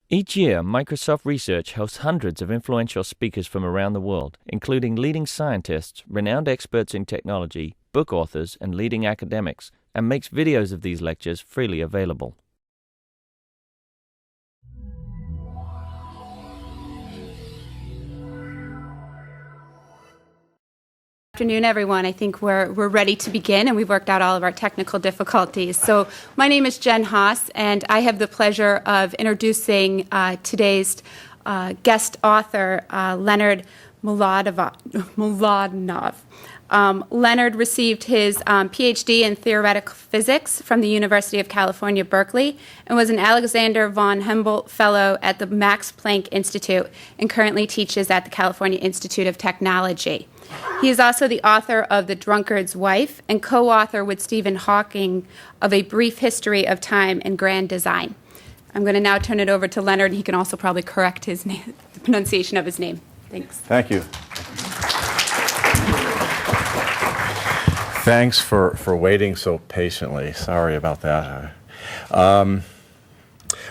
Each year, Microsoft Research hosts hundreds of influential speakers from around the world, including leading scientists, renowned experts in technology, book authors, and leading academics, and makes videos of these lectures freely available. Afternoon, everyone. I think we're ready to begin, and we've worked out all of our technical difficulties. So my name is Jen Haas, and I have the pleasure of introducing today's guest author, Leonard Mlodinow. Leonard received his PhD in theoretical physics from the University of California, Berkeley, and was an Alexander von Humboldt Fellow at the Max Planck Institute, and currently teaches at the California Institute of Technology. He is also the author of The Drunkard's Wife and co-author with Stephen Hawking of A Brief History of Time and Grand Design. I'm going to now turn it over to Leonard. He can also probably correct his name, the pronunciation of his name. Thanks. Thank you. Thanks for waiting so patiently. Sorry about that. All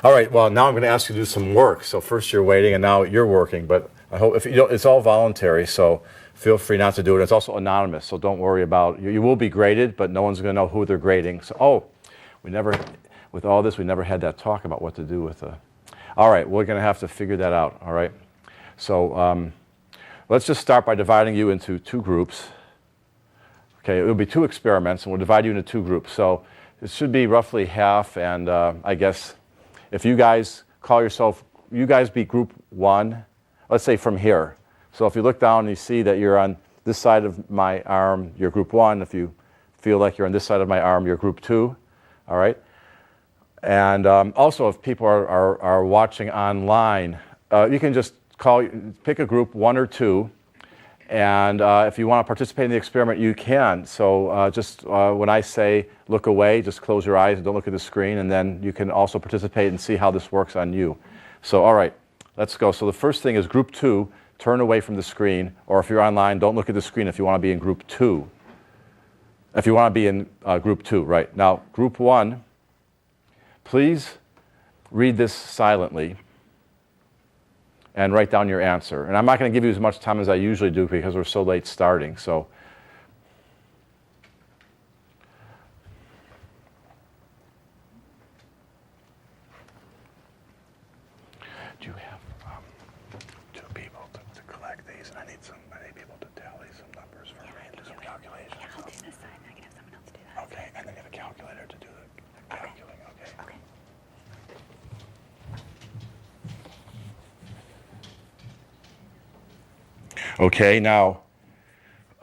right, well, now I'm going to ask you to do some work. So first you're waiting, and now you're working. But I hope if you don't, it's all voluntary, so feel free not to do it. It's also anonymous, so don't worry about it. You will be graded, but no one's going to know who they're grading. So, with all this, we never had that talk about what to do with the... All right, we're going to have to figure that out, all right? So let's just start by dividing you into two groups. Okay, it will be two experiments, and we'll divide you into two groups. So it should be roughly half, and I guess if you guys call yourself, you guys be group one, let's say from here. So if you look down and you see that you're on this side of my arm, you're group one. If you feel like you're on this side of my arm, you're group two, all right? And also, if people are watching online, you can just pick a group, one or two, and if you want to participate in the experiment, you can. So just when I say look away, just close your eyes and don't look at the screen, and then you can also participate and see how this works on you. So all right, let's go. So the first thing is group two. Turn away from the screen, or if you're online, don't look at the screen if you want to be in group two. If you want to be in group two, right. Now, group one, please read this silently and write down your answer. And I'm not going to give you as much time as I usually do because we're so late starting. So, do you have two people to collect these? And I need people to tally some numbers for me and do some calculations. Yeah, I'll do this side, and I can have someone else do that. Okay, and then you have a calculator to do the calculating. Okay. Okay, now,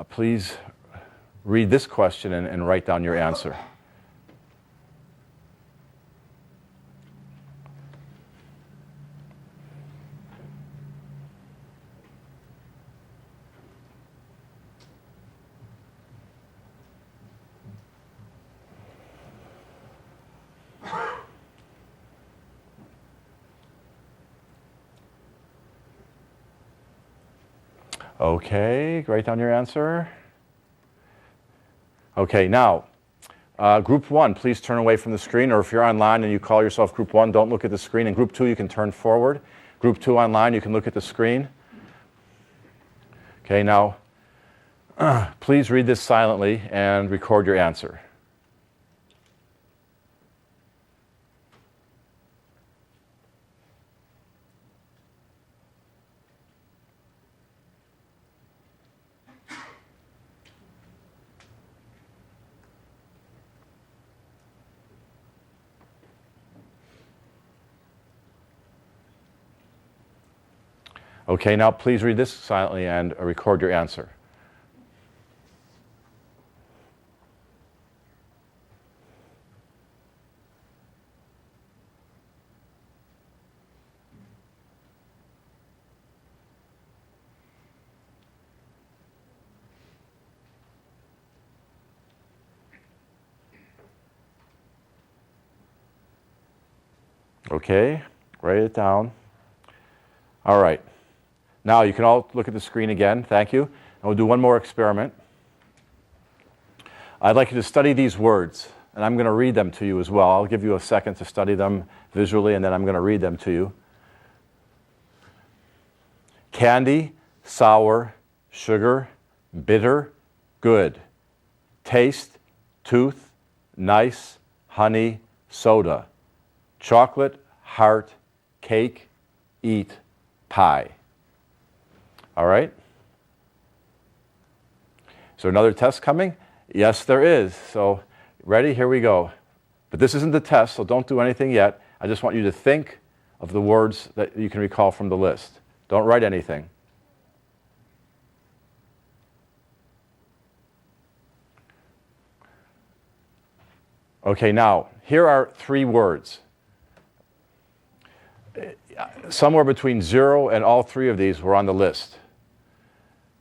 please read this question and write down your answer. Okay, write down your answer. Okay, now, group one, please turn away from the screen, or if you're online and you call yourself group one, don't look at the screen. In group two, you can turn forward. Group two online, you can look at the screen. Okay, now, please read this silently and record your answer. Okay, now please read this silently and record your answer. Okay, write it down. All right. Now you can all look at the screen again. Thank you. And we'll do one more experiment. I'd like you to study these words, and I'm going to read them to you as well. I'll give you a second to study them visually, and then I'm going to read them to you. Candy, sour, sugar, bitter, good. Taste, tooth, nice, honey, soda. Chocolate, heart, cake, eat, pie. All right? Is there another test coming? Yes, there is. So, ready? Here we go. But this isn't the test, so don't do anything yet. I just want you to think of the words that you can recall from the list. Don't write anything. Okay, now, here are 3 words. Somewhere between 0 and all 3 of these were on the list.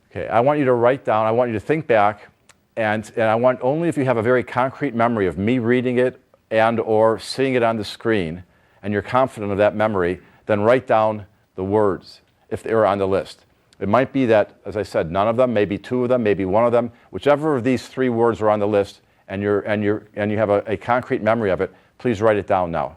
Okay, I want you to write down, I want you to think back, and I want only if you have a very concrete memory of me reading it and or seeing it on the screen, and you're confident of that memory, then write down the words if they are on the list. It might be that, as I said, none of them, maybe 2 of them, maybe 1 of them, whichever of these 3 words are on the list, and you have a concrete memory of it, please write it down now.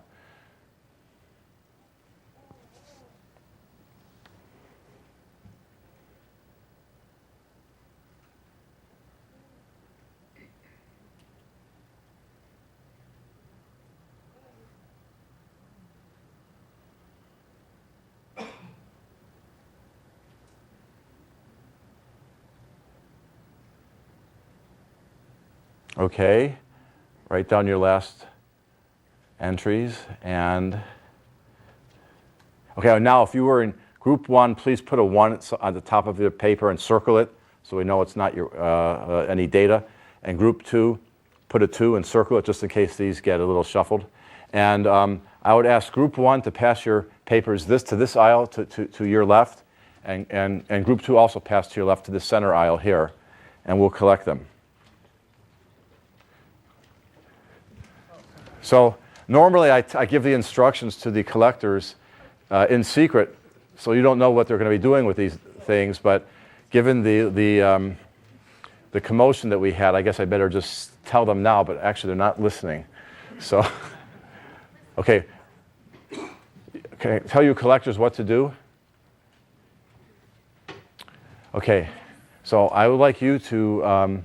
Okay, write down your last entries. And okay, now if you were in group 1, please put a 1 on the top of your paper and circle it so we know it's not your any data. And group 2, put a 2 and circle it just in case these get a little shuffled. And I would ask group 1 to pass your papers to this aisle to your left, and group 2 also pass to your left to the center aisle here, and we'll collect them. So normally I give the instructions to the collectors in secret, so you don't know what they're going to be doing with these things. But given the commotion that we had, I guess I better just tell them now. But actually, they're not listening. So, okay. Can I tell you collectors what to do? Okay. So I would like you to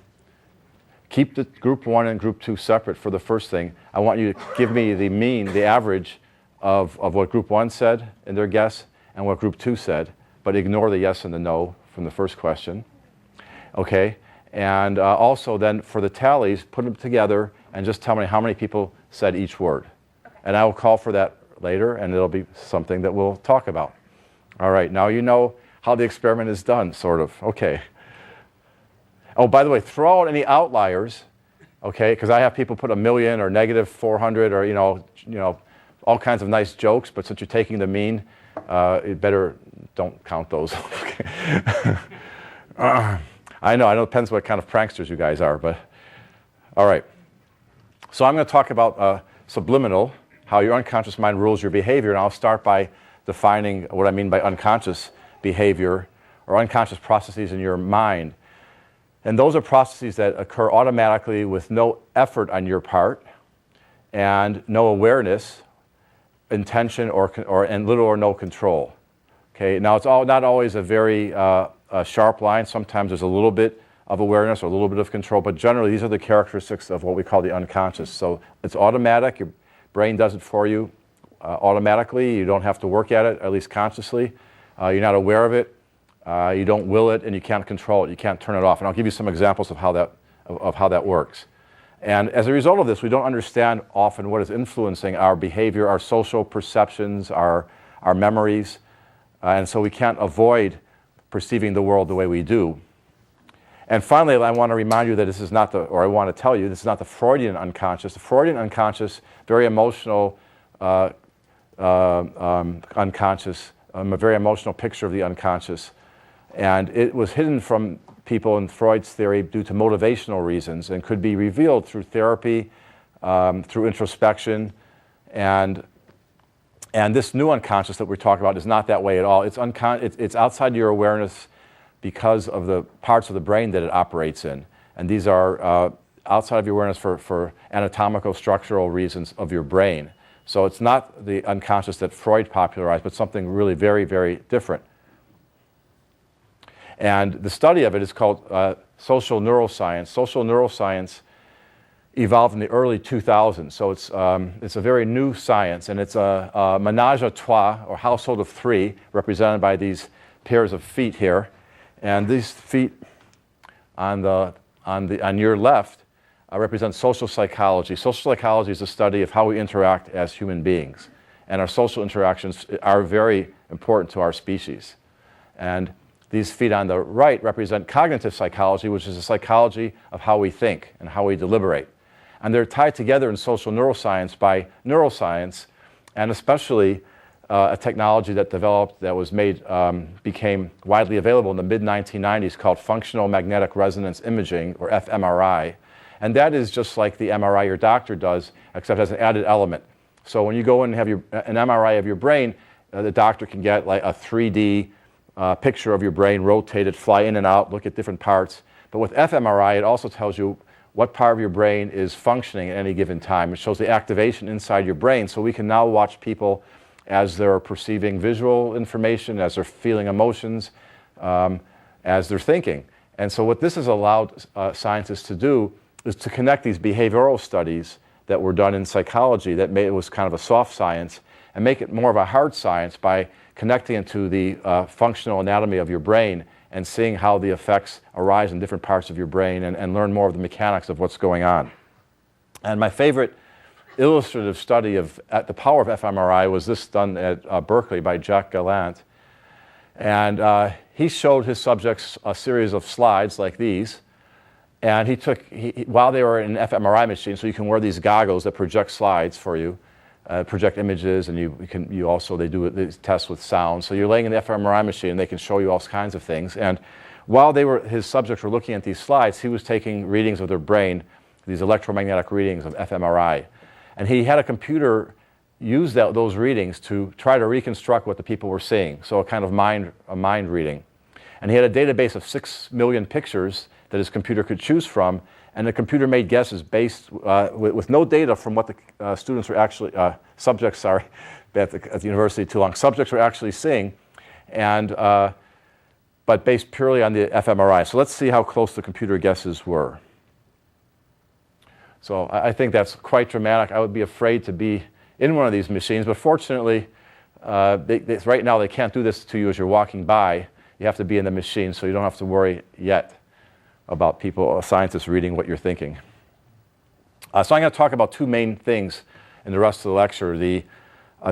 keep the group 1 and group 2 separate for the first thing. I want you to give me the mean, the average of what group 1 said in their guess and what group 2 said, but ignore the yes and the no from the first question. Okay, and also then for the tallies, put them together and just tell me how many people said each word. Okay. And I will call for that later, and it'll be something that we'll talk about. All right, now you know how the experiment is done, sort of. Okay. Oh, by the way, throw out any outliers, okay? Because I have people put 1,000,000 or negative 400 or you know, all kinds of nice jokes. But since you're taking the mean, you better don't count those. I know it depends what kind of pranksters you guys are, but all right. So I'm going to talk about subliminal, how your unconscious mind rules your behavior, and I'll start by defining what I mean by unconscious behavior or unconscious processes in your mind. And those are processes that occur automatically with no effort on your part and no awareness, intention, and little or no control. Okay, now it's not always a very sharp line. Sometimes there's a little bit of awareness or a little bit of control, but generally these are the characteristics of what we call the unconscious. So it's automatic. Your brain does it for you automatically. You don't have to work at it, at least consciously. You're not aware of it. You don't will it, and you can't control it. You can't turn it off. And I'll give you some examples of how that works. And as a result of this, we don't understand often what is influencing our behavior, our social perceptions, our memories, and so we can't avoid perceiving the world the way we do. And finally, I want to remind you that this is not I want to tell you, this is not the Freudian unconscious. The Freudian unconscious, very emotional unconscious, a very emotional picture of the unconscious. And it was hidden from people in Freud's theory due to motivational reasons and could be revealed through therapy, through introspection. And this new unconscious that we're talking about is not that way at all. It's outside your awareness because of the parts of the brain that it operates in. And these are outside of your awareness for anatomical, structural reasons of your brain. So it's not the unconscious that Freud popularized, but something really very, very different. And the study of it is called social neuroscience. Social neuroscience evolved in the early 2000s, so it's a very new science, and it's a ménage à trois, or household of three, represented by these pairs of feet here. And these feet on your left represent social psychology. Social psychology is the study of how we interact as human beings, and our social interactions are very important to our species. And these feet on the right represent cognitive psychology, which is the psychology of how we think and how we deliberate. And they're tied together in social neuroscience by neuroscience, and especially a technology that developed, that was made, became widely available in the mid-1990s, called functional magnetic resonance imaging, or fMRI. And that is just like the MRI your doctor does, except has an added element. So when you go in and have an MRI of your brain, the doctor can get like a 3D picture of your brain, rotate it, fly in and out, look at different parts. But with fMRI, it also tells you what part of your brain is functioning at any given time. It shows the activation inside your brain, so we can now watch people as they're perceiving visual information, as they're feeling emotions, as they're thinking. And so what this has allowed scientists to do is to connect these behavioral studies that were done in psychology, that made it was kind of a soft science, and make it more of a hard science by connecting it to the functional anatomy of your brain and seeing how the effects arise in different parts of your brain, and learn more of the mechanics of what's going on. And my favorite illustrative study of the power of fMRI was this done at Berkeley by Jack Gallant. And he showed his subjects a series of slides like these. And while they were in an fMRI machine, so you can wear these goggles that project slides for you, project images, and they do these tests with sound. So you're laying in the fMRI machine, and they can show you all kinds of things. And while his subjects were looking at these slides, he was taking readings of their brain, these electromagnetic readings of fMRI. And he had a computer use those readings to try to reconstruct what the people were seeing, so a kind of mind reading. And he had a database of 6 million pictures that his computer could choose from, and the computer made guesses based with no data from what the subjects at the university too long. Subjects were actually seeing, but based purely on the fMRI. So let's see how close the computer guesses were. So I think that's quite dramatic. I would be afraid to be in one of these machines, but fortunately, right now they can't do this to you as you're walking by. You have to be in the machine, so you don't have to worry yet about scientists reading what you're thinking. So I'm going to talk about two main things in the rest of the lecture, the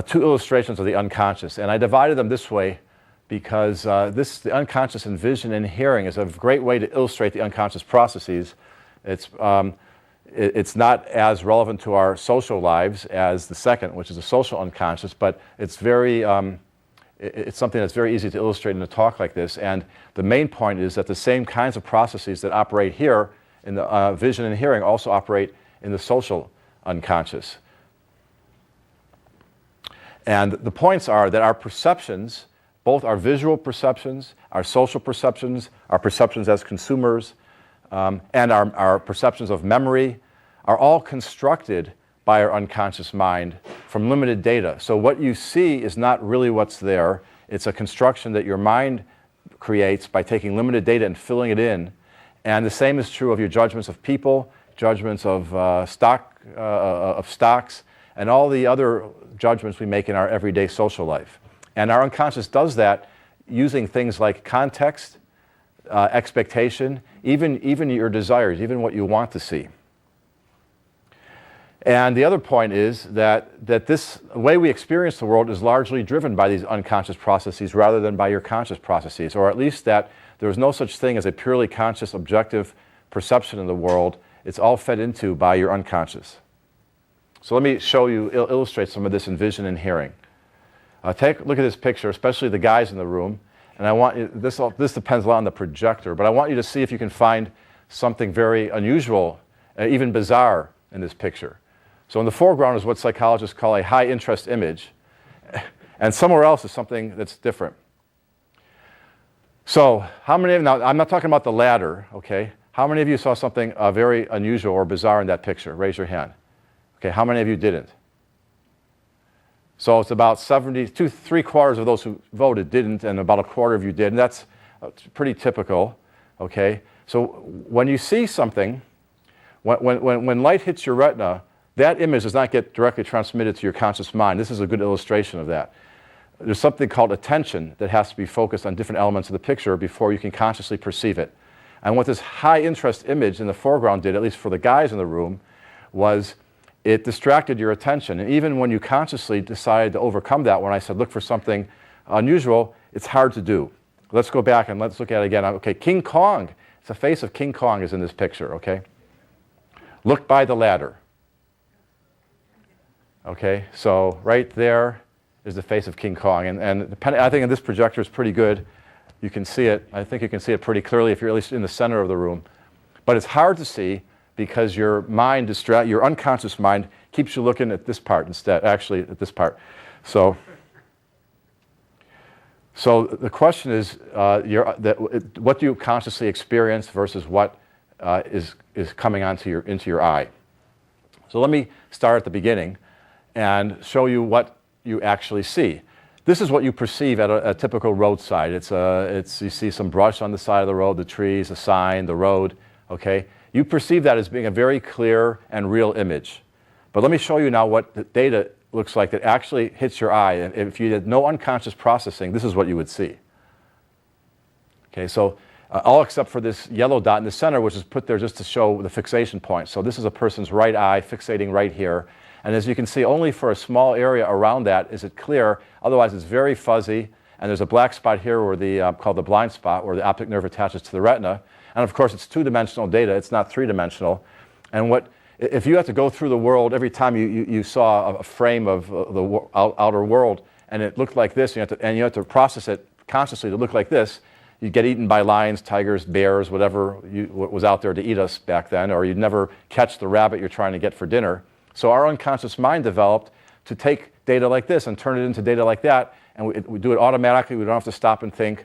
two illustrations of the unconscious. And I divided them this way because the unconscious in vision and hearing is a great way to illustrate the unconscious processes. It's not as relevant to our social lives as the second, which is the social unconscious, but it's it's something that's very easy to illustrate in a talk like this. And the main point is that the same kinds of processes that operate here in the vision and hearing also operate in the social unconscious. And the points are that our perceptions, both our visual perceptions, our social perceptions, our perceptions as consumers, and our perceptions of memory are all constructed by our unconscious mind from limited data. So what you see is not really what's there. It's a construction that your mind creates by taking limited data and filling it in. And the same is true of your judgments of people, judgments of stocks, and all the other judgments we make in our everyday social life. And our unconscious does that using things like context, expectation, even your desires, even what you want to see. And the other point is that this way we experience the world is largely driven by these unconscious processes rather than by your conscious processes, or at least that there is no such thing as a purely conscious, objective perception of the world. It's all fed into by your unconscious. So let me show you, illustrate some of this in vision and hearing. Take a look at this picture, especially the guys in the room. And I want you, this depends a lot on the projector, but I want you to see if you can find something very unusual, even bizarre in this picture. So in the foreground is what psychologists call a high interest image, and somewhere else is something that's different. So now I'm not talking about the latter, okay? How many of you saw something very unusual or bizarre in that picture? Raise your hand. Okay, how many of you didn't? So it's about 3/4 of those who voted didn't, and about 1/4 of you did. And that's It's pretty typical, okay? So when you see something, when light hits your retina, that image does not get directly transmitted to your conscious mind. This is a good illustration of that. There's something called attention that has to be focused on different elements of the picture before you can consciously perceive it. And what this high interest image in the foreground did, at least for the guys in the room, was it distracted your attention. And even when you consciously decided to overcome that, when I said look for something unusual, it's hard to do. Let's go back and let's look at it again. Okay, King Kong. It's the face of King Kong is in this picture, okay? Look by the ladder. Okay, so right there is the face of King Kong. And I think this projector is pretty good. You can see it. I think you can see it pretty clearly if you're at least in the center of the room. But it's hard to see because your mind, your unconscious mind, keeps you looking at this part instead, actually at this part. So the question is, what do you consciously experience versus what is coming into your eye? So let me start at the beginning and show you what you actually see. This is what you perceive at a typical roadside. You see some brush on the side of the road, the trees, a sign, the road, okay? You perceive that as being a very clear and real image. But let me show you now what the data looks like that actually hits your eye. And if you did no unconscious processing, this is what you would see. Okay, so all except for this yellow dot in the center, which is put there just to show the fixation point. So this is a person's right eye fixating right here. And as you can see, only for a small area around that is it clear. Otherwise, it's very fuzzy. And there's a black spot here where called the blind spot, where the optic nerve attaches to the retina. And of course, it's two-dimensional data. It's not three-dimensional. And if you have to go through the world every time you saw a frame of the outer world, and it looked like this, and you have to process it consciously to look like this, you'd get eaten by lions, tigers, bears, whatever was out there to eat us back then, or you'd never catch the rabbit you're trying to get for dinner. So our unconscious mind developed to take data like this and turn it into data like that, and we do it automatically. We don't have to stop and think,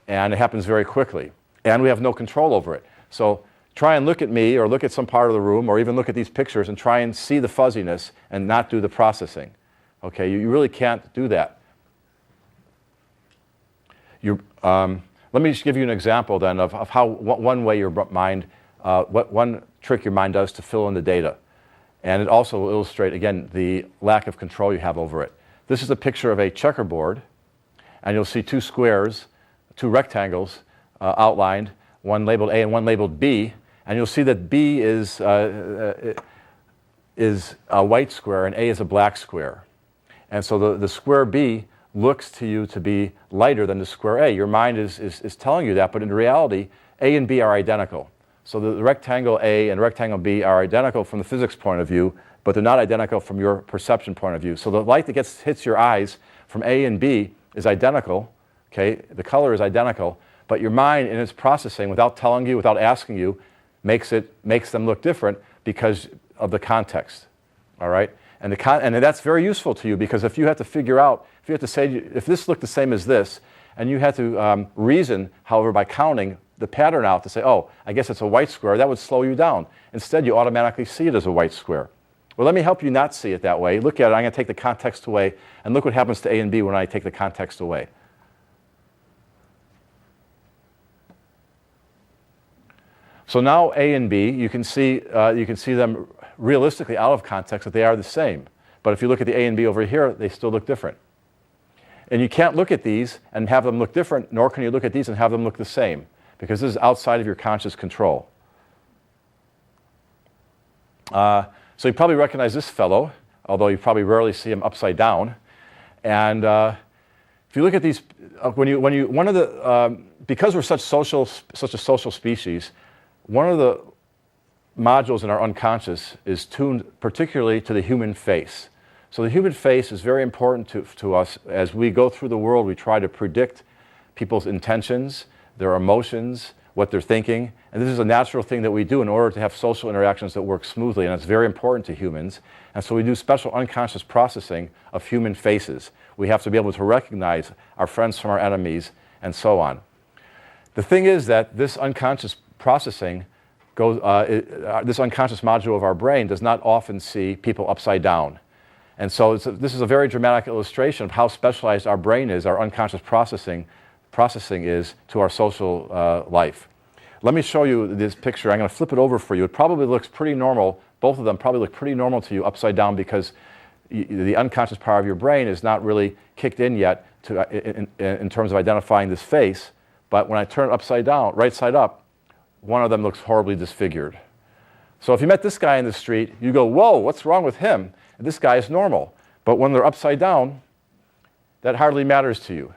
and it happens very quickly. And we have no control over it. So try and look at me or look at some part of the room or even look at these pictures and try and see the fuzziness and not do the processing. Okay, you really can't do that. Let me just give you an example then of how one way your mind, one trick your mind does to fill in the data. And it also will illustrate, again, the lack of control you have over it. This is a picture of a checkerboard, and you'll see two squares, two rectangles outlined, one labeled A and one labeled B, and you'll see that B is a white square and A is a black square. And so the square B looks to you to be lighter than the square A. Your mind is telling you that, but in reality, A and B are identical. So the rectangle A and rectangle B are identical from the physics point of view, but they're not identical from your perception point of view. So the light that hits your eyes from A and B is identical, okay? The color is identical, but your mind in its processing, without telling you, without asking you, makes them look different because of the context, all right? And that's very useful to you because if you have to figure out, if you have to say, if this looked the same as this, and you had to reason, however, by counting the pattern out to say, oh, I guess it's a white square, that would slow you down. Instead, you automatically see it as a white square. Well, let me help you not see it that way. Look at it. I'm going to take the context away, and look what happens to A and B when I take the context away. So now A and B, you can see them realistically out of context that they are the same. But if you look at the A and B over here, they still look different. And you can't look at these and have them look different, nor can you look at these and have them look the same, because this is outside of your conscious control. So you probably recognize this fellow, although you probably rarely see him upside down. And if you look at these, because we're such a social species, one of the modules in our unconscious is tuned particularly to the human face. So the human face is very important to us. As we go through the world, we try to predict people's intentions, their emotions, what they're thinking. And this is a natural thing that we do in order to have social interactions that work smoothly, and it's very important to humans. And so we do special unconscious processing of human faces. We have to be able to recognize our friends from our enemies, and so on. The thing is that this unconscious processing this unconscious module of our brain does not often see people upside down. And so this is a very dramatic illustration of how specialized our brain is, our unconscious processing, processing is to our social life. Let me show you this picture. I'm going to flip it over for you. It probably looks pretty normal. Both of them probably look pretty normal to you upside down because the unconscious part of your brain is not really kicked in yet in terms of identifying this face. But when I turn it upside down, right side up, one of them looks horribly disfigured. So if you met this guy in the street, you go, whoa, what's wrong with him? And this guy is normal. But when they're upside down, that hardly matters to you.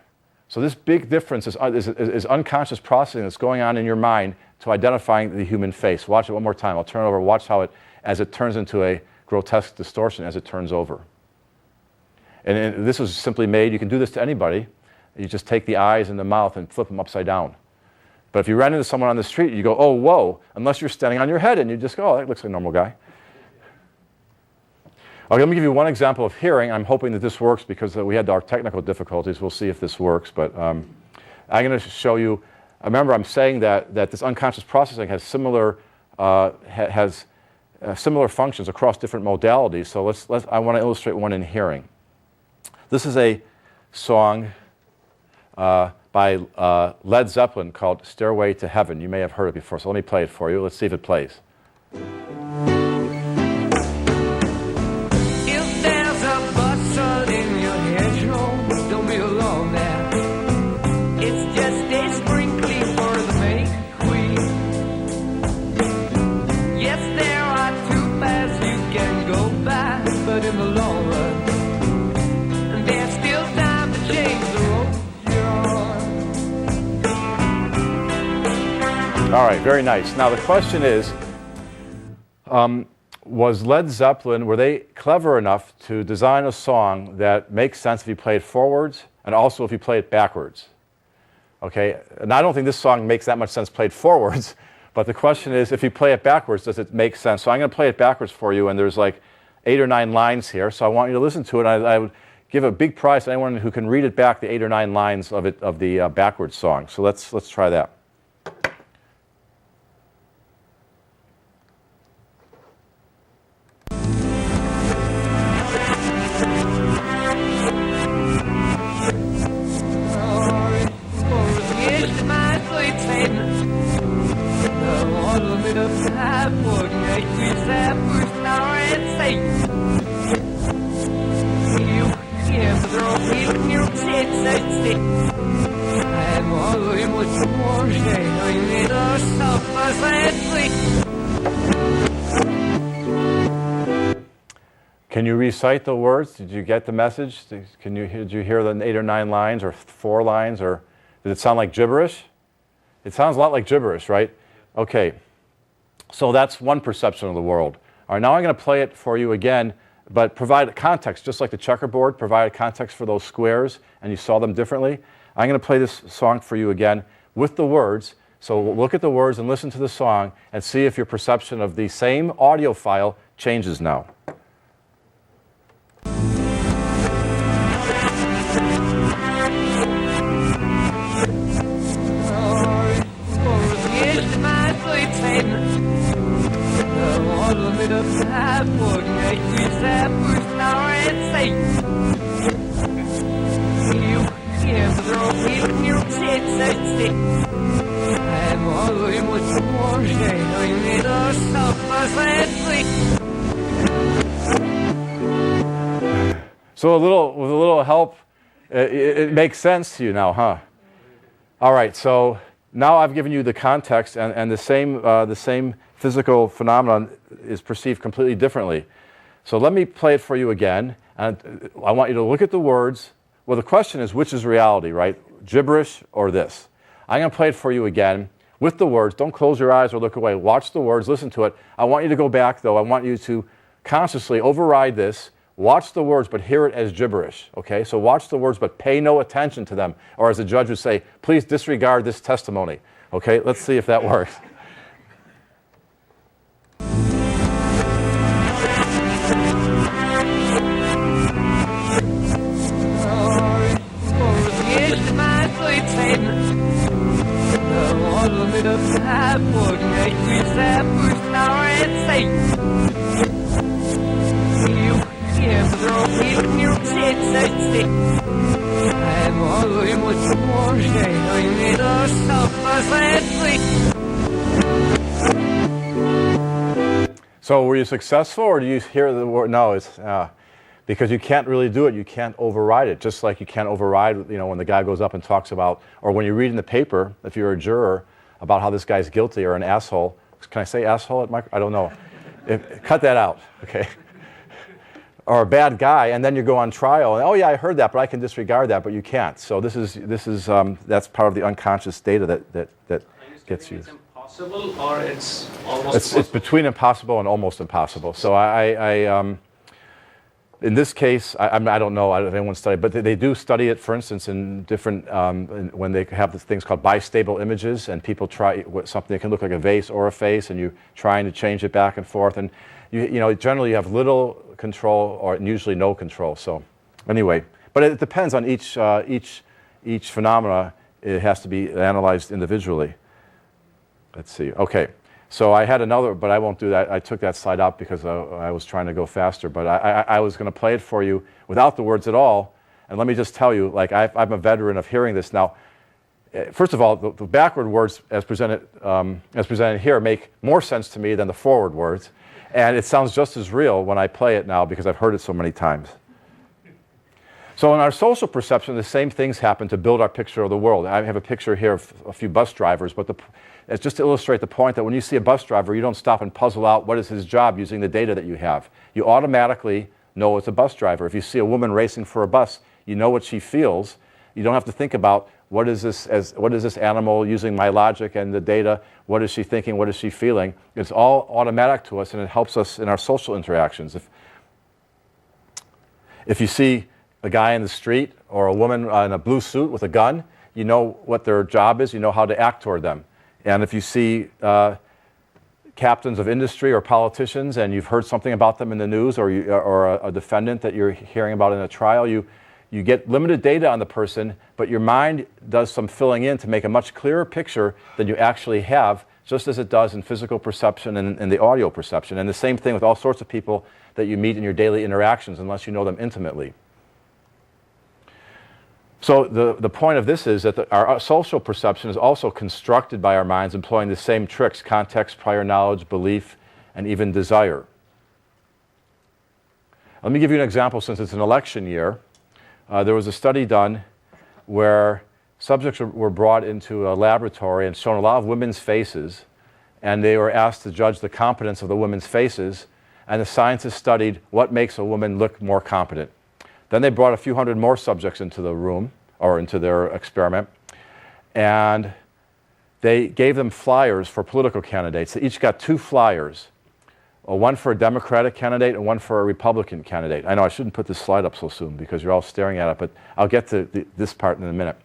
So this big difference is unconscious processing that's going on in your mind to identifying the human face. Watch it one more time. I'll turn it over. Watch how as it turns into a grotesque distortion as it turns over. And this was simply made. You can do this to anybody. You just take the eyes and the mouth and flip them upside down. But if you ran into someone on the street, you go, oh, whoa, unless you're standing on your head and you just go, oh, that looks like a normal guy. Okay, let me give you one example of hearing. I'm hoping that this works because we had our technical difficulties. We'll see if this works. But I'm going to show you. Remember, I'm saying that this unconscious processing has similar similar functions across different modalities. So I want to illustrate one in hearing. This is a song by Led Zeppelin called "Stairway to Heaven." You may have heard it before. So let me play it for you. Let's see if it plays. All right, very nice. Now the question is, was Led Zeppelin, were they clever enough to design a song that makes sense if you play it forwards and also if you play it backwards? Okay, and I don't think this song makes that much sense played forwards, but the question is, if you play it backwards, does it make sense? So I'm going to play it backwards for you, and there's like 8 or 9 lines here, so I want you to listen to it. I would give a big prize to anyone who can read it back, the 8 or 9 lines of the backwards song. So let's try that. Can you recite the words? Did you get the message? Did you hear the 8 or 9 lines or 4 lines? Or did it sound like gibberish? It sounds a lot like gibberish, right? Okay. So that's one perception of the world. All right, now I'm going to play it for you again, but provide a context, just like the checkerboard, provide a context for those squares, and you saw them differently. I'm going to play this song for you again with the words. So look at the words and listen to the song and see if your perception of the same audio file changes now. So with a little help, it makes sense to you now, huh? All right, so now I've given you the context, and the same physical phenomenon is perceived completely differently. So let me play it for you again, and I want you to look at the words. Well, the question is, which is reality, right? Gibberish or this? I'm going to play it for you again with the words. Don't close your eyes or look away. Watch the words, listen to it. I want you to go back, though. I want you to consciously override this. Watch the words, but hear it as gibberish, okay? So watch the words, but pay no attention to them. Or as the judge would say, please disregard this testimony, okay? Let's see if that works. So were you successful, or do you hear the word? No, it's because you can't really do it. You can't override it. Just like you can't override, when the guy goes up and talks about, or when you read in the paper, if you're a juror, about how this guy's guilty or an asshole. Can I say asshole at I don't know. Cut that out, okay? Or a bad guy, and then you go on trial, and oh yeah, I heard that, but I can disregard that, but you can't. So this is that's part of the unconscious data that gets used. Impossible, or it's almost it's between impossible and almost impossible. So I in this case, I don't know if anyone studied, but they do study it, for instance, in different, when they have these things called bistable images, and people try something that can look like a vase or a face, and you're trying to change it back and forth, and generally you have little control or usually no control. So anyway, but it depends on each phenomena. It has to be analyzed individually. Let's see. Okay. So I had another, but I won't do that. I took that slide out because I was trying to go faster. But I was going to play it for you without the words at all. And let me just tell you, like I'm a veteran of hearing this now. First of all, the backward words as presented here make more sense to me than the forward words. And it sounds just as real when I play it now because I've heard it so many times. So in our social perception, the same things happen to build our picture of the world. I have a picture here of a few bus drivers, but it's just to illustrate the point that when you see a bus driver, you don't stop and puzzle out what is his job using the data that you have. You automatically know it's a bus driver. If you see a woman racing for a bus, you know what she feels. You don't have to think about what is this animal using my logic and the data, what is she thinking, what is she feeling. It's all automatic to us, and it helps us in our social interactions. If you see a guy in the street or a woman in a blue suit with a gun, you know what their job is, you know how to act toward them. And if you see captains of industry or politicians and you've heard something about them in the news, or a defendant that you're hearing about in a trial, you get limited data on the person, but your mind does some filling in to make a much clearer picture than you actually have, just as it does in physical perception and the audio perception. And the same thing with all sorts of people that you meet in your daily interactions, unless you know them intimately. So the point of this is that our social perception is also constructed by our minds employing the same tricks: context, prior knowledge, belief, and even desire. Let me give you an example since it's an election year. There was a study done where subjects were brought into a laboratory and shown a lot of women's faces, and they were asked to judge the competence of the women's faces, and the scientists studied what makes a woman look more competent. Then they brought a few hundred more subjects into the room, or into their experiment, and they gave them flyers for political candidates. They each got 2 flyers, one for a Democratic candidate and one for a Republican candidate. I know I shouldn't put this slide up so soon because you're all staring at it, but I'll get to this part in a minute.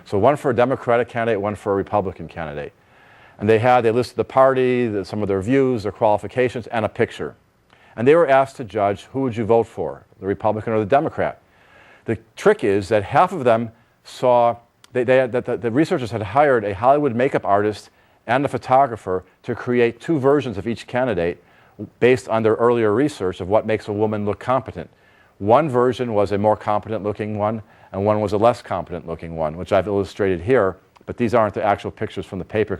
So one for a Democratic candidate, one for a Republican candidate. And they listed the party, some of their views, their qualifications, and a picture. And they were asked to judge, who would you vote for, the Republican or the Democrat? The trick is that half of them saw, the researchers had hired a Hollywood makeup artist and a photographer to create 2 versions of each candidate based on their earlier research of what makes a woman look competent. One version was a more competent looking one, and one was a less competent looking one, which I've illustrated here, but these aren't the actual pictures from the paper.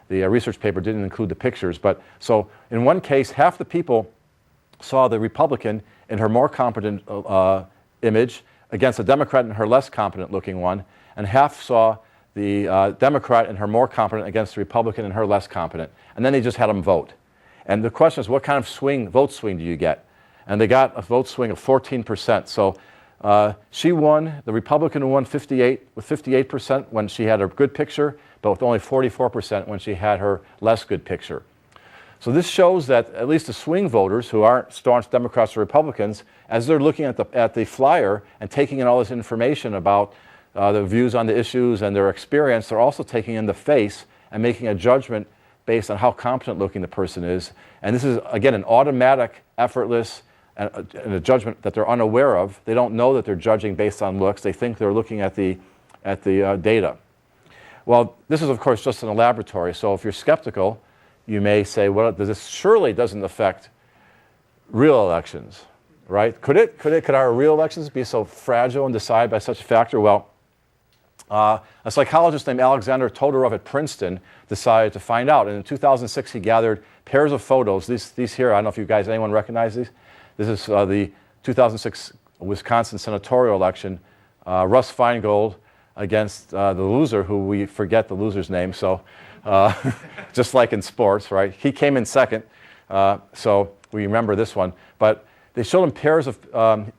The research paper didn't include the pictures. But so in one case, half the people saw the Republican in her more competent image against the Democrat in her less competent looking one, and half saw the Democrat in her more competent against the Republican in her less competent. And then they just had them vote. And the question is, what kind of vote swing do you get? And they got a vote swing of 14%. So she won, the Republican won with 58% when she had her good picture, but with only 44% when she had her less good picture. So this shows that at least the swing voters, who aren't staunch Democrats or Republicans, as they're looking at the flyer and taking in all this information about the views on the issues and their experience, they're also taking in the face and making a judgment based on how competent looking the person is. And this is, again, an automatic, effortless, and a judgment that they're unaware of. They don't know that they're judging based on looks. They think they're looking at the data. Well, this is, of course, just in a laboratory. So if you're skeptical, you may say, well, this surely doesn't affect real elections, right? Could our real elections be so fragile and decided by such a factor? Well, A psychologist named Alexander Todorov at Princeton decided to find out. And in 2006, he gathered pairs of photos. These here, I don't know if you guys, anyone recognize these? This is the 2006 Wisconsin senatorial election. Russ Feingold against the loser, who we forget the loser's name, so just like in sports, right? He came in second, so we remember this one. But they showed him pairs of,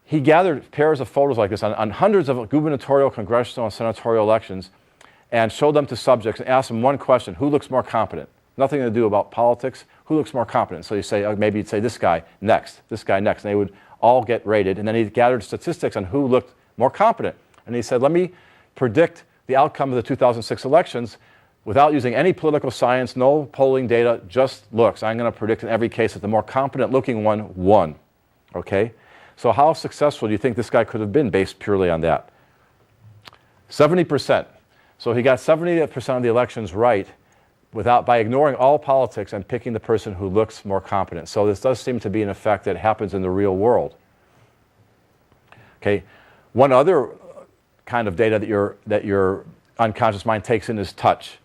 he gathered pairs of photos like this on hundreds of gubernatorial, congressional, and senatorial elections and showed them to subjects and asked them one question: who looks more competent? Nothing to do about politics. Who looks more competent? So you say, maybe you'd say this guy next, this guy next, and they would all get rated. And then he gathered statistics on who looked more competent. And he said, let me predict the outcome of the 2006 elections without using any political science, no polling data, just looks. I'm going to predict in every case that the more competent looking one won. Okay? So how successful do you think this guy could have been based purely on that? 70%. So he got 70% of the elections right by ignoring all politics and picking the person who looks more competent. So this does seem to be an effect that happens in the real world. Okay? One other kind of data that your unconscious mind takes in is touch.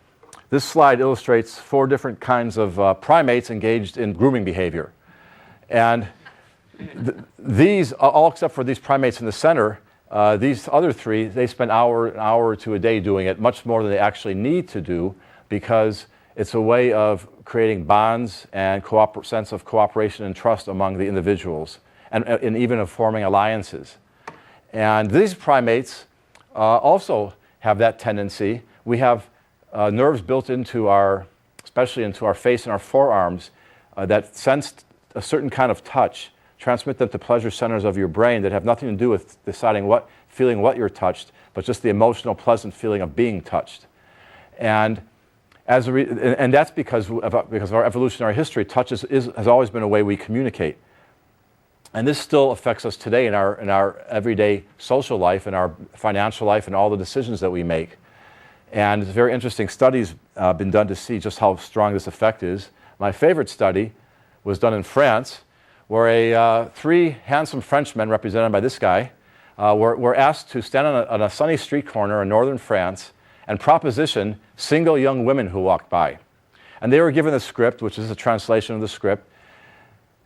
This slide illustrates 4 different kinds of primates engaged in grooming behavior. And these, all except for these primates in the center, these other 3, they spend an hour or 2 a day doing it, much more than they actually need to do, because it's a way of creating bonds and sense of cooperation and trust among the individuals, and even of forming alliances. And these primates also have that tendency. We have nerves built into especially into our face and our forearms, that sense a certain kind of touch, transmit them to pleasure centers of your brain that have nothing to do with feeling what you're touched, but just the emotional, pleasant feeling of being touched. And and that's because of our evolutionary history. Touch has always been a way we communicate. And this still affects us today in our everyday social life, in our financial life, and all the decisions that we make. And very interesting studies been done to see just how strong this effect is. My favorite study was done in France, where 3 handsome Frenchmen, represented by this guy, were asked to stand on a sunny street corner in northern France and proposition single young women who walked by. And they were given a script, which is a translation of the script.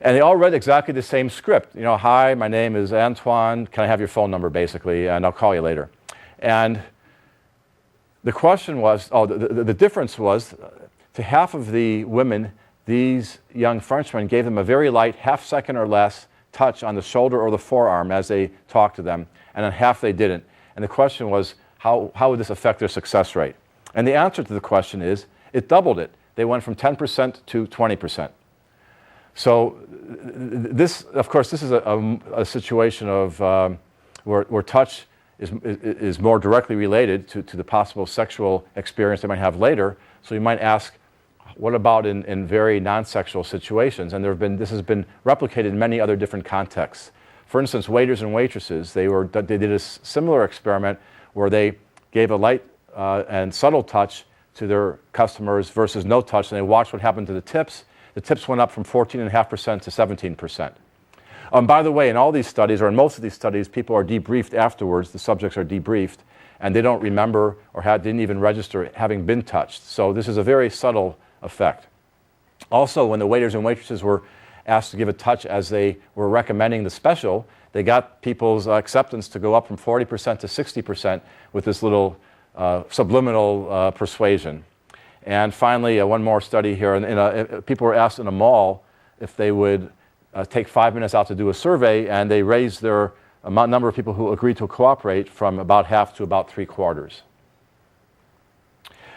And they all read exactly the same script. You know, hi, my name is Antoine. Can I have your phone number, basically, and I'll call you later. And the question was, the difference was, to half of the women, these young Frenchmen gave them a very light, half-second or less, touch on the shoulder or the forearm as they talked to them, and then half they didn't. And the question was, how would this affect their success rate? And the answer to the question is, it doubled it. They went from 10% to 20%. So this, of course, this is a situation of where touch is more directly related to the possible sexual experience they might have later. So you might ask, what about in very non-sexual situations? And this has been replicated in many other different contexts. For instance, waiters and waitresses, they did a similar experiment where they gave a light and subtle touch to their customers versus no touch, and they watched what happened to the tips. The tips went up from 14.5% to 17%. By the way, in all these studies, or in most of these studies, people are debriefed afterwards. The subjects are debriefed, and they don't remember or didn't even register having been touched. So this is a very subtle effect. Also, when the waiters and waitresses were asked to give a touch as they were recommending the special, they got people's acceptance to go up from 40% to 60% with this little subliminal persuasion. And finally, one more study here. People were asked in a mall if they would take 5 minutes out to do a survey, and they raised their number of people who agreed to cooperate from about half to about 3/4.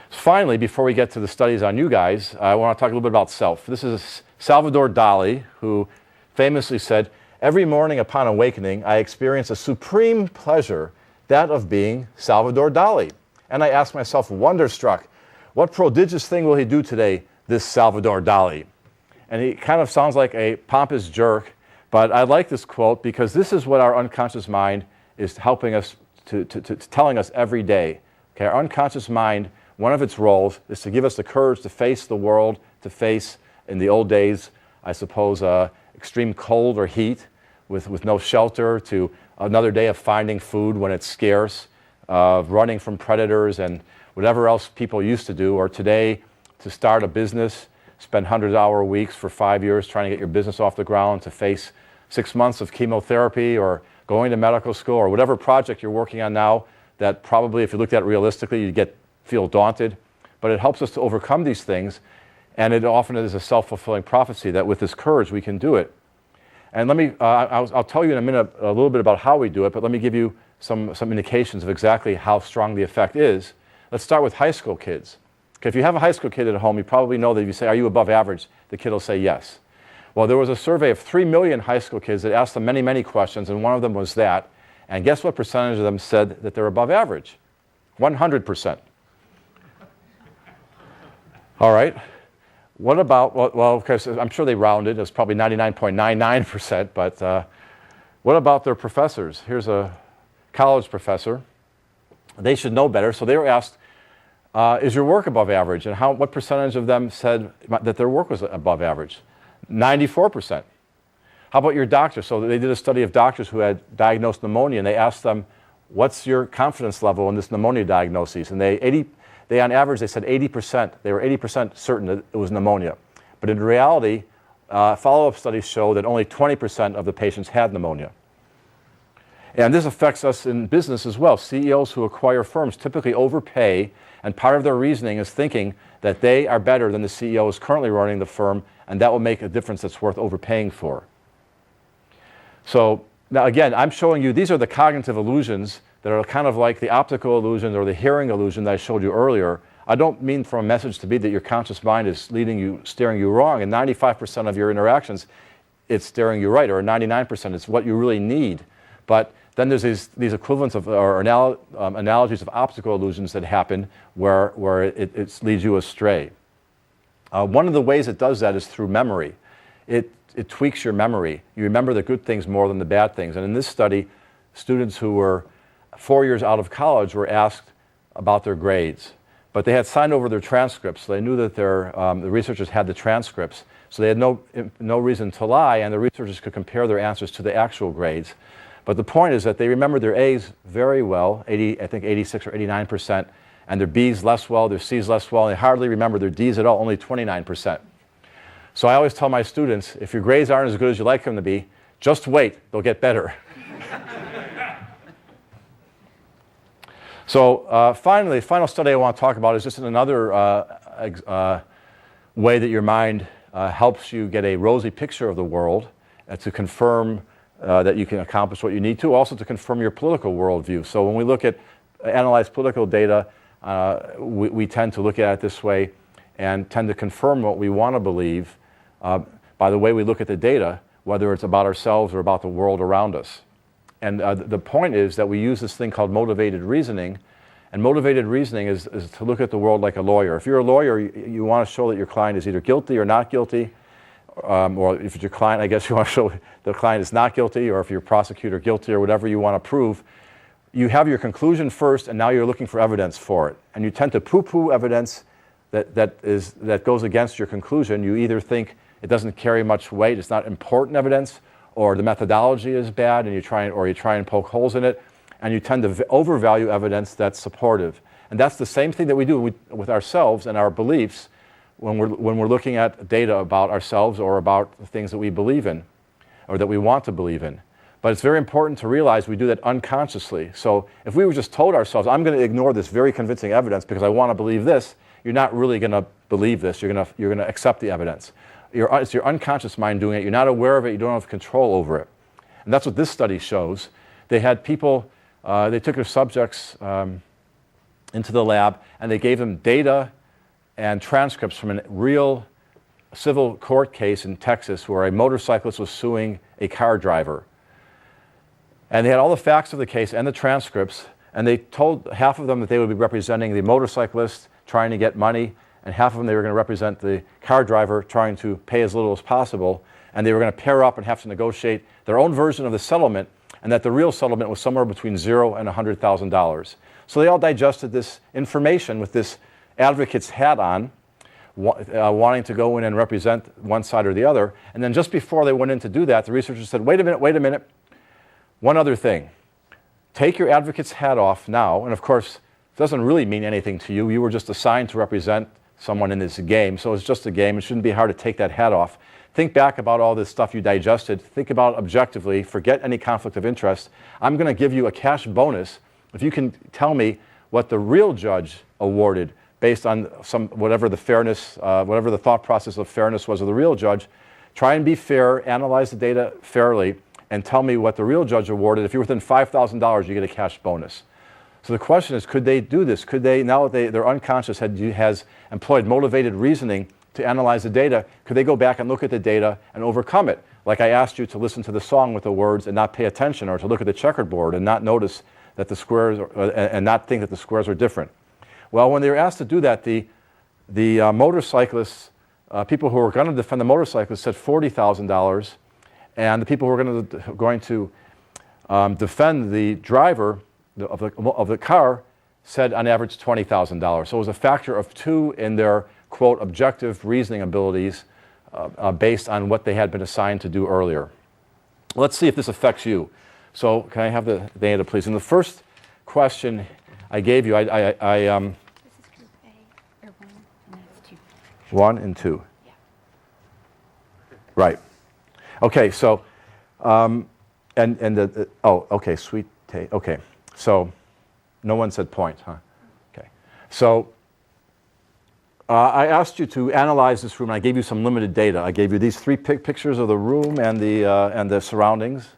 Finally, before we get to the studies on you guys, I want to talk a little bit about self. This is Salvador Dali, who famously said, "Every morning upon awakening, I experience a supreme pleasure, that of being Salvador Dali. And I ask myself, wonderstruck, what prodigious thing will he do today, this Salvador Dali?" And he kind of sounds like a pompous jerk, but I like this quote because this is what our unconscious mind is helping us to telling us every day. Okay, our unconscious mind, one of its roles is to give us the courage to face the world, to face, in the old days, I suppose, extreme cold or heat with no shelter, to another day of finding food when it's scarce, of running from predators and whatever else people used to do, or today to start a business, spend 100-hour weeks for 5 years trying to get your business off the ground, to face 6 months of chemotherapy or going to medical school or whatever project you're working on now that probably, if you looked at it realistically, you'd feel daunted. But it helps us to overcome these things, and it often is a self-fulfilling prophecy that with this courage we can do it. And let me, I'll tell you in a minute a little bit about how we do it, but let me give you some indications of exactly how strong the effect is. Let's start with high school kids. Okay, if you have a high school kid at home, you probably know that if you say, "Are you above average?" the kid will say yes. Well, there was a survey of 3 million high school kids that asked them many, many questions, and one of them was that. And guess what percentage of them said that they're above average? 100%. All right. What about, well, because I'm sure they rounded. It was probably 99.99%, but what about their professors? Here's a college professor. They should know better, so they were asked, is your work above average? And what percentage of them said that their work was above average? 94%. How about your doctor? So they did a study of doctors who had diagnosed pneumonia, and they asked them, what's your confidence level in this pneumonia diagnosis? And they on average, they said 80%. They were 80% certain that it was pneumonia. But in reality, follow-up studies show that only 20% of the patients had pneumonia. And this affects us in business as well. CEOs who acquire firms typically overpay, and part of their reasoning is thinking that they are better than the CEO who's currently running the firm, and that will make a difference that's worth overpaying for. So now again, I'm showing you, these are the cognitive illusions that are kind of like the optical illusion or the hearing illusion that I showed you earlier. I don't mean for a message to be that your conscious mind is steering you wrong. In 95% of your interactions, it's steering you right, or 99%, it's what you really need. But then there's these equivalents of, or analogies of optical illusions that happen where it leads you astray. One of the ways it does that is through memory. It tweaks your memory. You remember the good things more than the bad things. And in this study, students who were 4 years out of college were asked about their grades. But they had signed over their transcripts. So they knew that the researchers had the transcripts. So they had no reason to lie, and the researchers could compare their answers to the actual grades. But the point is that they remembered their A's very well, I think 86 or 89%, and their B's less well, their C's less well, and they hardly remember their D's at all, only 29%. So I always tell my students, if your grades aren't as good as you like them to be, just wait, they'll get better. So finally, the final study I want to talk about is just another way that your mind helps you get a rosy picture of the world, to confirm that you can accomplish what you need to, also to confirm your political worldview. So when we look at analyze political data, we tend to look at it this way and tend to confirm what we want to believe by the way we look at the data, whether it's about ourselves or about the world around us. And the point is that we use this thing called motivated reasoning. And motivated reasoning is to look at the world like a lawyer. If you're a lawyer, you want to show that your client is either guilty or not guilty. Or if it's your client, I guess you want to show the client is not guilty, or if you're a prosecutor, guilty, or whatever you want to prove. You have your conclusion first, and now you're looking for evidence for it. And you tend to poo-poo evidence that goes against your conclusion. You either think it doesn't carry much weight, it's not important evidence, or the methodology is bad, and you try and poke holes in it, and you tend to overvalue evidence that's supportive. And that's the same thing that we do with ourselves and our beliefs when we're looking at data about ourselves or about the things that we believe in or that we want to believe in. But it's very important to realize we do that unconsciously. So if we were just told ourselves, I'm going to ignore this very convincing evidence because I want to believe this, you're not really going to believe this. You're going to accept the evidence. It's your unconscious mind doing it. You're not aware of it. You don't have control over it. And that's what this study shows. They had people, they took their subjects into the lab, and they gave them data and transcripts from a real civil court case in Texas where a motorcyclist was suing a car driver. And they had all the facts of the case and the transcripts, and they told half of them that they would be representing the motorcyclist trying to get money, and half of them they were going to represent the car driver trying to pay as little as possible, and they were going to pair up and have to negotiate their own version of the settlement, and that the real settlement was somewhere between $0 and $100,000. So they all digested this information with this advocate's hat on, wanting to go in and represent one side or the other. And then just before they went in to do that, the researchers said, wait a minute. One other thing. take your advocate's hat off now, and of course, it doesn't really mean anything to you. You were just assigned to represent someone in this game, so it's just a game. It shouldn't be hard to take that hat off. Think back about all this stuff you digested. Think about it objectively. Forget any conflict of interest. I'm going to give you a cash bonus if you can tell me what the real judge awarded based on whatever the fairness, whatever the thought process of fairness was of the real judge. Try and be fair, analyze the data fairly, and tell me what the real judge awarded. If you're within $5,000, you get a cash bonus. So the question is, could they do this? Could they, now that their unconscious has employed motivated reasoning to analyze the data, could they go back and look at the data and overcome it? Like I asked you to listen to the song with the words and not pay attention, or to look at the checkerboard and not notice that the squares, and not think that the squares are different. Well, when they were asked to do that, the motorcyclists, people who were going to defend the motorcyclists said $40,000, and the people who were going to defend the driver of the car said on average $20,000. So it was a factor of 2 in their, quote, objective reasoning abilities based on what they had been assigned to do earlier. Let's see if this affects you. So can I have the data, please? In the first question I gave you, This is group A or 1, and that's 2. 1 and 2. Yeah. Right. Okay, so, okay, sweet taste. Okay, so no one said point, huh? Okay. So I asked you to analyze this room, and I gave you some limited data. I gave you these 3 pictures of the room and the surroundings.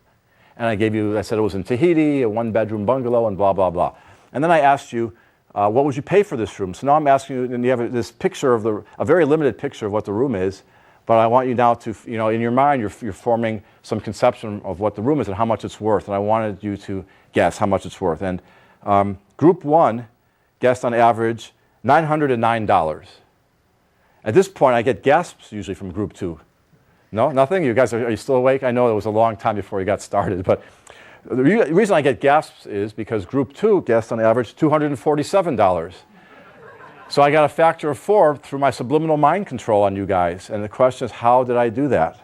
And I said it was in Tahiti, a 1-bedroom bungalow, and blah, blah, blah. And then I asked you, what would you pay for this room? So now I'm asking you, and you have this picture of a very limited picture of what the room is, but I want you now to, in your mind, you're forming some conception of what the room is and how much it's worth. And I wanted you to guess how much it's worth. And group 1 guessed on average $909. At this point, I get gasps usually from group 2. No, nothing? You guys, are you still awake? I know it was a long time before you got started, but the reason I get gasps is because group 2 guessed on average $247. So I got a factor of 4 through my subliminal mind control on you guys. And the question is, how did I do that?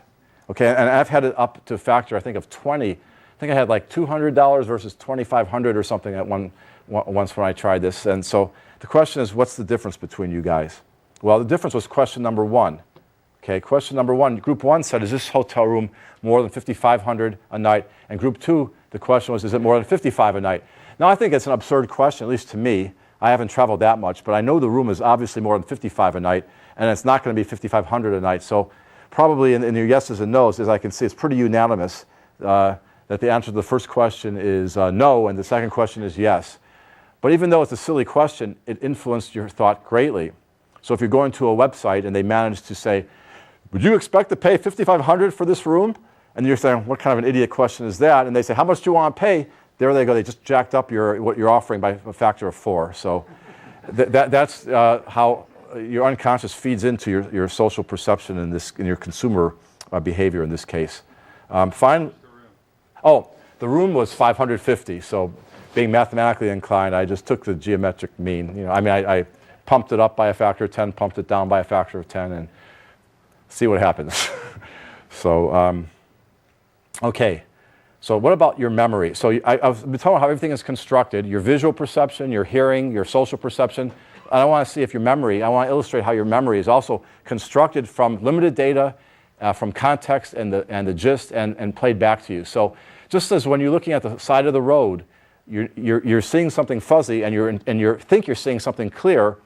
Okay, and I've had it up to a factor, I think, of 20. I think I had like $200 versus $2,500 or something at once when I tried this. And so the question is, what's the difference between you guys? Well, the difference was question number 1. Okay, question number 1, group 1 said, is this hotel room more than $5,500 a night? And group 2, the question was, is it more than $55 a night? Now, I think it's an absurd question, at least to me. I haven't traveled that much, but I know the room is obviously more than $55 a night, and it's not going to be $5,500 a night. So probably in your yeses and nos, as I can see, it's pretty unanimous that the answer to the first question is no, and the second question is yes. But even though it's a silly question, it influenced your thought greatly. So if you're going to a website and they manage to say, would you expect to pay $5,500 for this room? And you're saying, what kind of an idiot question is that? And they say, how much do you want to pay? There they go. They just jacked up what you're offering by a factor of 4. So that's how your unconscious feeds into your social perception in your consumer behavior in this case. The room was 550. So being mathematically inclined, I just took the geometric mean. I pumped it up by a factor of 10, pumped it down by a factor of 10, and see what happens. So, okay. So what about your memory? So I've been talking about how everything is constructed, your visual perception, your hearing, your social perception. And I want to see if your memory, I want to illustrate how your memory is also constructed from limited data, from context and the gist, and played back to you. So just as when you're looking at the side of the road, you're seeing something fuzzy and you think you're seeing something clear,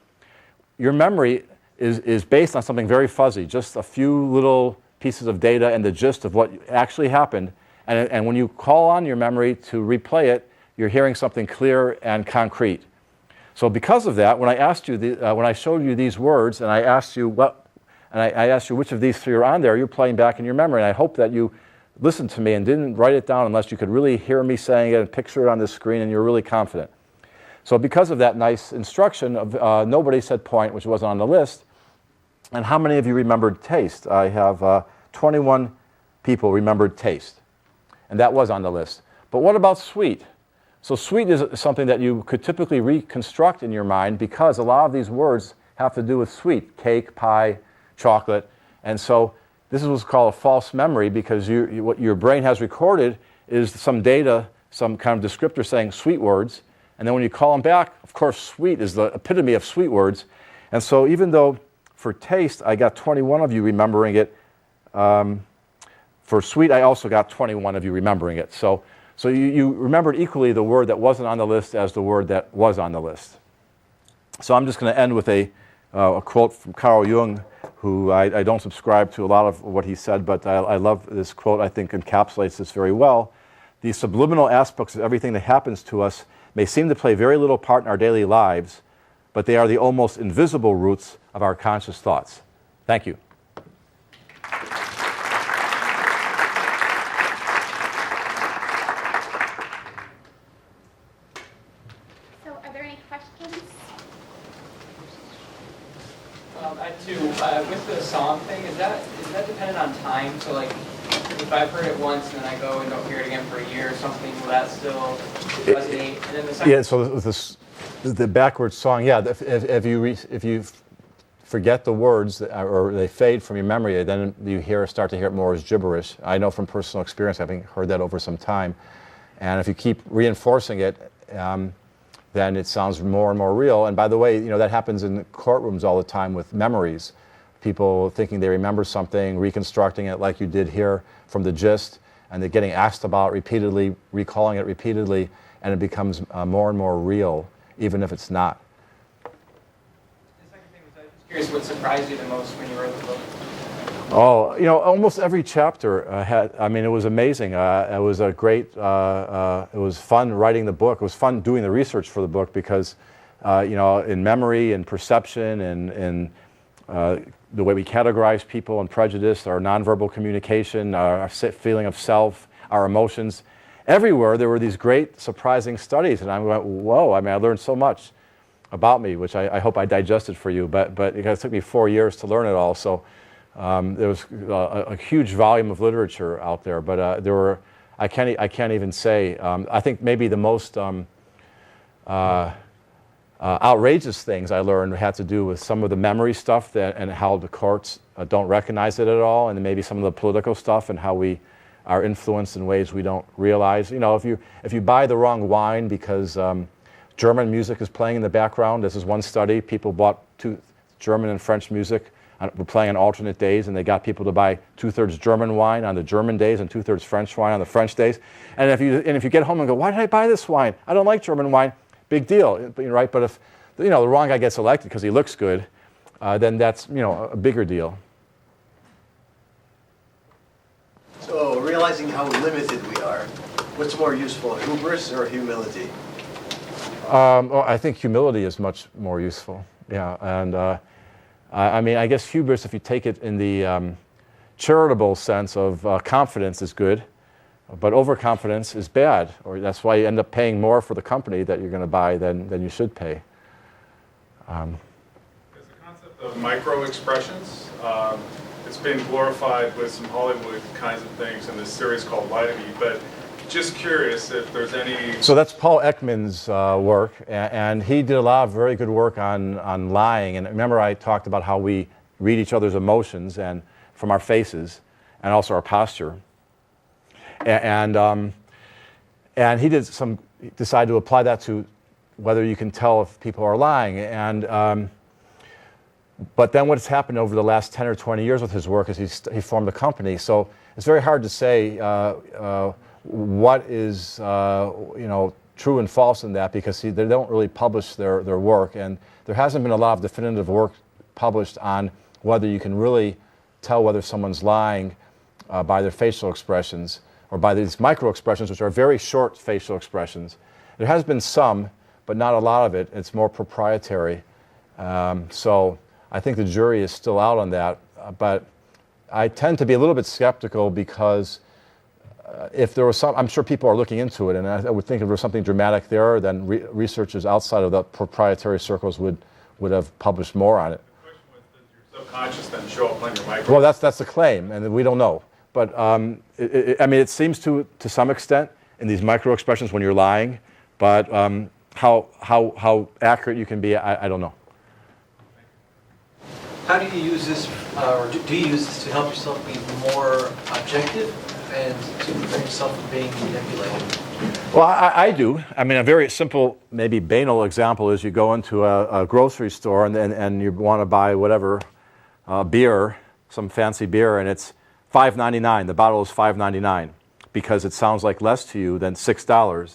your memory is based on something very fuzzy, just a few little pieces of data and the gist of what actually happened. And when you call on your memory to replay it, you're hearing something clear and concrete. So because of that, when I asked you, when I showed you these words, and I asked you I asked you which of these 3 are on there, you're playing back in your memory. And I hope that you listened to me and didn't write it down unless you could really hear me saying it and picture it on the screen, and you're really confident. So because of that nice instruction of nobody said point, which wasn't on the list. And how many of you remembered taste? I have 21 people remembered taste. And that was on the list. But what about sweet? So sweet is something that you could typically reconstruct in your mind because a lot of these words have to do with sweet, cake, pie, chocolate. And so this is what's called a false memory because what your brain has recorded is some data some kind of descriptor saying sweet words, and then when you call them back, of course, sweet is the epitome of sweet words. And so even though for taste, I got 21 of you remembering it, for sweet, I also got 21 of you remembering it. So you remembered equally the word that wasn't on the list as the word that was on the list. So I'm just going to end with a quote from Carl Jung, who I don't subscribe to a lot of what he said, but I love this quote. I think encapsulates this very well. The subliminal aspects of everything that happens to us may seem to play very little part in our daily lives, but they are the almost invisible roots of our conscious thoughts. Thank you. So are there any questions? I had two. With the song thing, is that dependent on time? So like, if I've heard it once and then I go and don't hear it again for a year or something, will that still resonate? And then the second. Yeah. So the backwards song. Yeah. If you forget the words or they fade from your memory, then you start to hear it more as gibberish. I know from personal experience, having heard that over some time. And if you keep reinforcing it, then it sounds more and more real. And by the way, that happens in courtrooms all the time with memories. People thinking they remember something, reconstructing it like you did here from the gist, and they're getting asked about it repeatedly, recalling it repeatedly, and it becomes more and more real, even if it's not. The second thing was, I was just curious what surprised you the most when you wrote the book? Oh, almost every chapter it was amazing. It was a great, it was fun writing the book. It was fun doing the research for the book because, in memory and perception and the way we categorize people and prejudice, our nonverbal communication, our feeling of self, our emotions, everywhere there were these great, surprising studies. And I went, whoa, I learned so much about me, which I hope I digested for you. But it took me 4 years to learn it all. So there was a huge volume of literature out there, but there were, I can't even say, I think maybe the most outrageous things I learned had to do with some of the memory stuff and how the courts don't recognize it at all, and maybe some of the political stuff and how we are influenced in ways we don't realize. If you buy the wrong wine because German music is playing in the background, this is one study, people bought German and French music, were playing on alternate days, and they got people to buy 2/3 German wine on the German days and 2/3 French wine on the French days. And if you get home and go, why did I buy this wine? I don't like German wine. Big deal, right? But if the wrong guy gets elected because he looks good, then that's a bigger deal. So realizing how limited we are, what's more useful, hubris or humility? I think humility is much more useful. Yeah, and I guess hubris, if you take it in the charitable sense of confidence, is good. But overconfidence is bad, or that's why you end up paying more for the company that you're going to buy than you should pay. There's the concept of micro-expressions. It's been glorified with some Hollywood kinds of things in this series called Lie to Me, but just curious if there's any... So that's Paul Ekman's work, and he did a lot of very good work on lying. And remember I talked about how we read each other's emotions and from our faces, and also our posture. And he decided to apply that to whether you can tell if people are lying. And but then what's happened over the last 10 or 20 years with his work is he formed a company. So it's very hard to say what is true and false in that, because they don't really publish their work, and there hasn't been a lot of definitive work published on whether you can really tell whether someone's lying by their facial expressions, or by these micro-expressions, which are very short facial expressions. There has been some, but not a lot of it. It's more proprietary. So I think the jury is still out on that. But I tend to be a little bit skeptical because if there was some, I'm sure people are looking into it, and I would think if there was something dramatic there, then researchers outside of the proprietary circles would have published more on it. The question was, does your subconscious then show up on your micro? Well, that's the claim, and we don't know. But it seems to some extent in these micro expressions when you're lying, but how accurate you can be, I don't know. How do you use this, or do you use this to help yourself be more objective and to prevent yourself from being manipulated? Well, I do. I mean, a very simple, maybe banal example is you go into a grocery store and you want to buy whatever beer, some fancy beer, and it's $5.99. The bottle is $5.99 because it sounds like less to you than $6.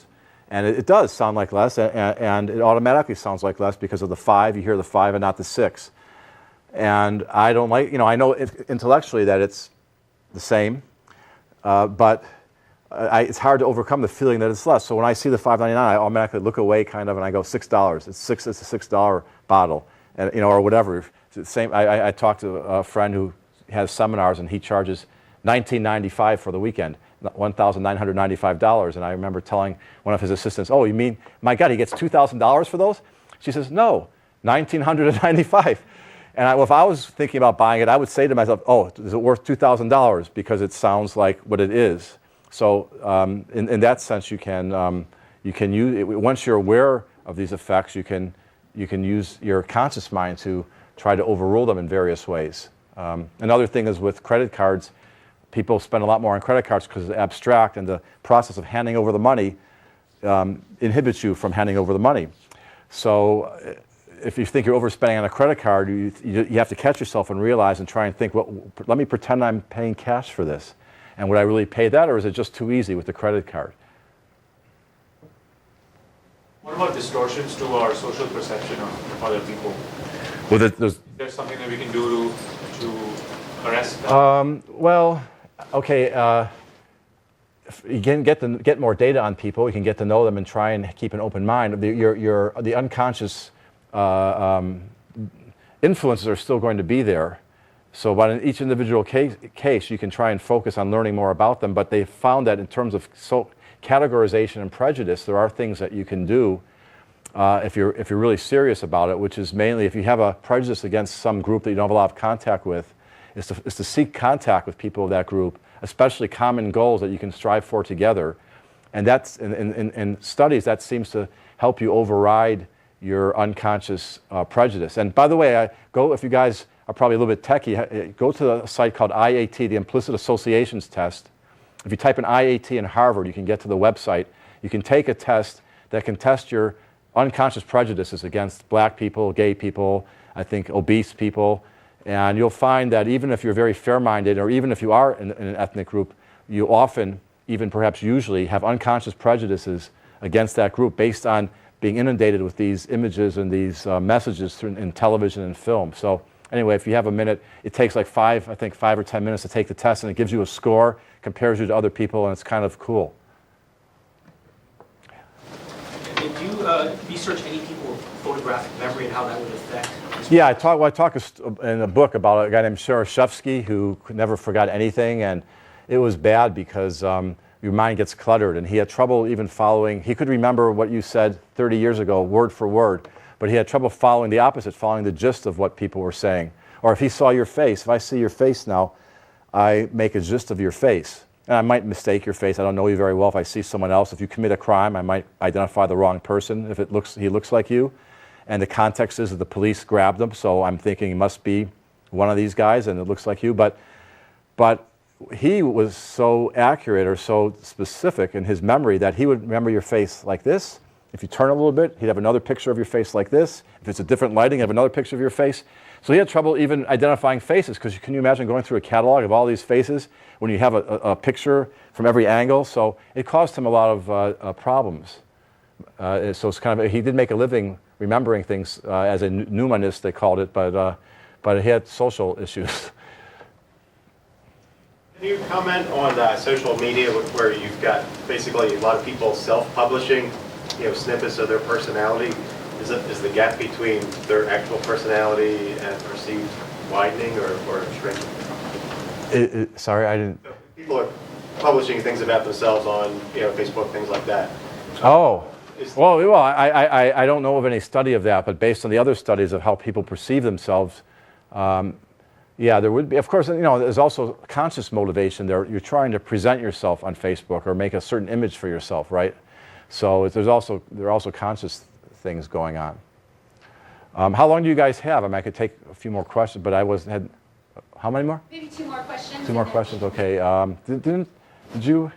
And it does sound like less, and it automatically sounds like less because of the 5. You hear the 5 and not the 6. And I don't like, I know intellectually that it's the same, but it's hard to overcome the feeling that it's less. So when I see the $5.99, I automatically look away kind of, and I go $6. It's a $6 bottle, and or whatever. It's the same. I talked to a friend who has seminars, and he charges $19.95 for the weekend, $1,995. And I remember telling one of his assistants, "Oh, you mean, my God, he gets $2,000 for those?" She says, "No, $1,995." And if I was thinking about buying it, I would say to myself, "Oh, is it worth $2,000?" Because it sounds like what it is. So in that sense, you can use it. Once you're aware of these effects, you can use your conscious mind to try to overrule them in various ways. Another thing is with credit cards, people spend a lot more on credit cards because it's abstract, and the process of handing over the money inhibits you from handing over the money. So if you think you're overspending on a credit card, you have to catch yourself and realize and try and think, well, let me pretend I'm paying cash for this. And would I really pay that, or is it just too easy with the credit card? What about distortions to our social perception of other people? Well, Is there something that we can do to arrest that? well, okay. You can get more data on people. You can get to know them and try and keep an open mind. The unconscious influences are still going to be there. So, but in each individual case, you can try and focus on learning more about them. But they found that in terms of categorization and prejudice, there are things that you can do if you're really serious about it. Which is mainly if you have a prejudice against some group that you don't have a lot of contact with, is to seek contact with people of that group, especially common goals that you can strive for together. And that's in studies that seems to help you override your unconscious prejudice. And by the way, if you guys are probably a little bit techie, go to a site called IAT, the Implicit Associations Test. If you type in IAT in Harvard, you can get to the website. You can take a test that can test your unconscious prejudices against black people, gay people, I think obese people, and you'll find that even if you're very fair-minded, or even if you are in an ethnic group, you often, even perhaps usually, have unconscious prejudices against that group based on being inundated with these images and these messages in television and film. So anyway, if you have a minute, it takes like 5 or 10 minutes to take the test, and it gives you a score, compares you to other people, and it's kind of cool. Did you research any people with photographic memory and how that would affect? Yeah, I talk in a book about a guy named Sharashevsky who never forgot anything, and it was bad because your mind gets cluttered, and he had trouble even following. He could remember what you said 30 years ago, word for word, but he had trouble following the opposite, following the gist of what people were saying. Or if he saw your face, if I see your face now, I make a gist of your face. And I might mistake your face. I don't know you very well. If I see someone else, if you commit a crime, I might identify the wrong person if he looks like you. And the context is that the police grabbed him, so I'm thinking he must be one of these guys, and it looks like you. But he was so accurate or so specific in his memory that he would remember your face like this. If you turn a little bit, he'd have another picture of your face like this. If it's a different lighting, he'd have another picture of your face. So he had trouble even identifying faces, because can you imagine going through a catalog of all these faces when you have a picture from every angle? So it caused him a lot of problems. So it's kind of, he did make a living remembering things as a mnemonist, they called it, but he had social issues. Can you comment on social media where you've got basically a lot of people self-publishing, snippets of their personality? Is the gap between their actual personality and perceived widening or shrinking? Sorry, I didn't. People are publishing things about themselves on Facebook, things like that. Oh. Well, I don't know of any study of that, but based on the other studies of how people perceive themselves, yeah, there would be. Of course, there's also conscious motivation there. You're trying to present yourself on Facebook or make a certain image for yourself, right? So there are also conscious things going on. How long do you guys have? I mean, I could take a few more questions, but had how many more? Maybe 2 more questions. 2 more questions. Okay. You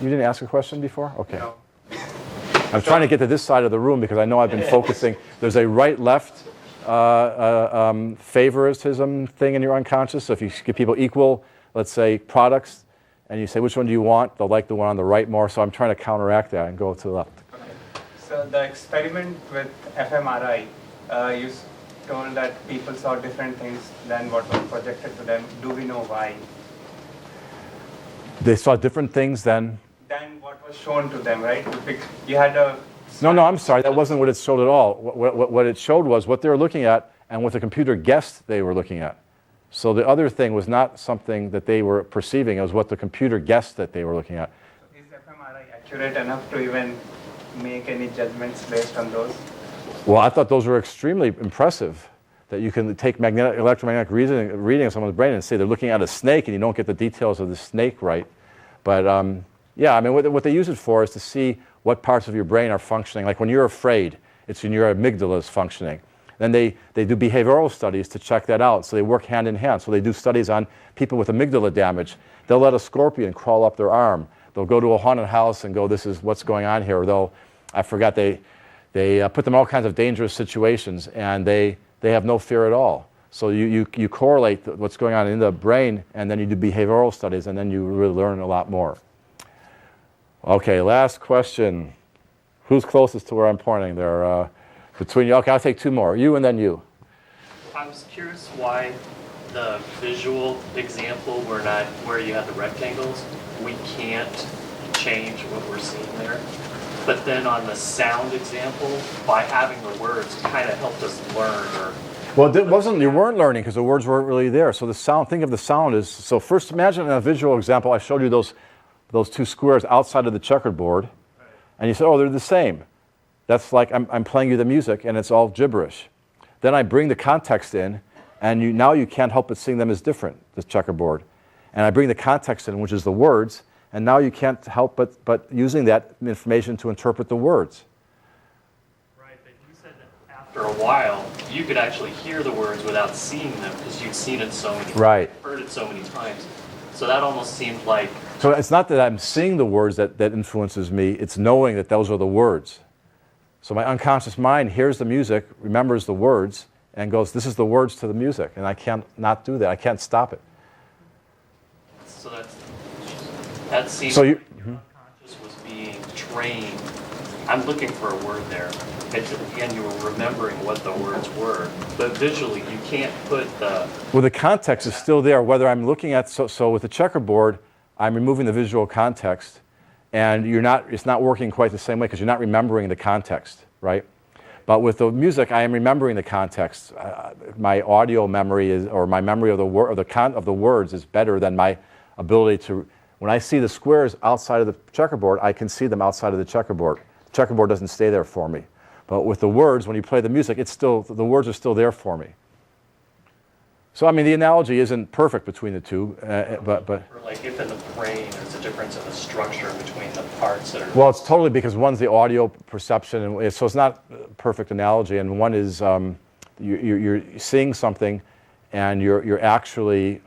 didn't ask a question before? Okay. No. I'm trying to get to this side of the room because I know I've been focusing. There's a right-left favoritism thing in your unconscious. So if you give people equal, let's say, products, and you say, which one do you want? They'll like the one on the right more. So I'm trying to counteract that and go to the left. Okay. So the experiment with fMRI, you told that people saw different things than what was projected to them. Do we know why? They saw different things than what was shown to them, right? You had a... No, I'm sorry. That wasn't what it showed at all. What it showed was what they were looking at and what the computer guessed they were looking at. So the other thing was not something that they were perceiving. It was what the computer guessed that they were looking at. Is fMRI accurate enough to even make any judgments based on those? Well, I thought those were extremely impressive, that you can take electromagnetic reading of someone's brain and say they're looking at a snake and you don't get the details of the snake right. But yeah, I mean, what they use it for is to see what parts of your brain are functioning. Like when you're afraid, it's when your amygdala is functioning. Then they do behavioral studies to check that out. So they work hand in hand. So they do studies on people with amygdala damage. They'll let a scorpion crawl up their arm. They'll go to a haunted house and go, this is what's going on here. Or I forgot, they put them in all kinds of dangerous situations and they have no fear at all. So you correlate what's going on in the brain and then you do behavioral studies and then you really learn a lot more. Okay, last question. Who's closest to where I'm pointing there? Between you. Okay, I'll take two more. You and then you. I was curious why the visual example where you have the rectangles, we can't change what we're seeing there. But then on the sound example, by having the words kind of helped us learn. Well, it wasn't, you weren't learning because the words weren't really there. So the sound, think of the sound as, so first imagine in a visual example, I showed you those two squares outside of the checkerboard, and you said, oh, they're the same. That's like I'm playing you the music and it's all gibberish. Then I bring the context in and now you can't help but seeing them as different, this checkerboard. And I bring the context in, which is the words, and now you can't help but using that information to interpret the words. Right, but you said that after a while you could actually hear the words without seeing them because you'd seen it so many times, heard it so many times. So that almost seemed like... So it's not that I'm seeing the words that influences me, it's knowing that those are the words. So my unconscious mind hears the music, remembers the words, and goes, this is the words to the music, and I can't not do that. I can't stop it. So that seems so like your unconscious was being trained. I'm looking for a word there. And you were remembering what the words were. But visually, you can't put the... Well, the context is still there, whether I'm looking at, so with the checkerboard, I'm removing the visual context, and it's not working quite the same way because you're not remembering the context, right? But with the music, I am remembering the context. My audio memory or my memory of the words is better than my ability to. When I see the squares outside of the checkerboard, I can see them outside of the checkerboard. The checkerboard doesn't stay there for me. But with the words, when you play the music, the words are still there for me. So I mean, the analogy isn't perfect between the two, but like if in the brain there's a difference in the structure between the parts that are. Well, it's totally because one's the audio perception, and so it's not a perfect analogy, and one is you're seeing something, and you're actually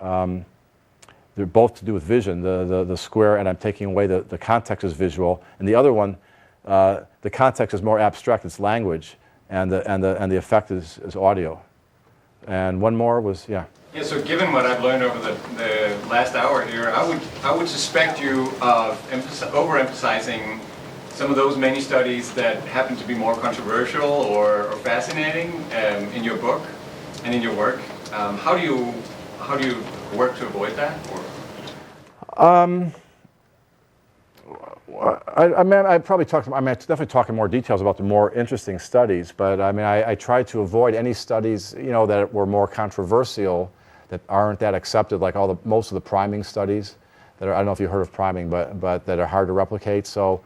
they're both to do with vision. The square, and I'm taking away the context is visual, and the other one, the context is more abstract. It's language, and the effect is audio. And one more was, yeah. Yeah, so given what I've learned over the last hour here, I would suspect you of overemphasizing some of those many studies that happen to be more controversial or fascinating in your book and in your work. How do you work to avoid that? I'd probably talk. I definitely talk in more details about the more interesting studies. But I mean, I try to avoid any studies, that were more controversial, that aren't that accepted, like most of the priming studies. I don't know if you heard of priming, but that are hard to replicate. So,